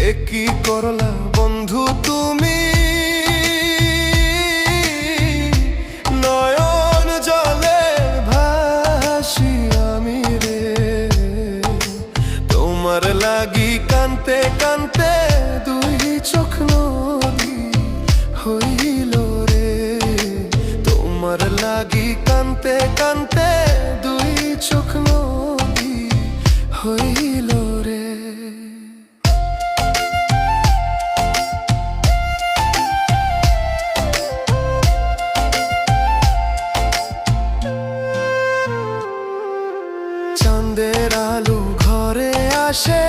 কি করলা বন্ধু তুমি, নয়ন জলে ভাসি আমি রে। তোমার লাগি কানতে কানতে দুই চোখ নদী হইল রে। তোমার লাগি কানতে কানতে দুই চোখ নদী হইল রে। চাঁদের আলো ঘরে আসে,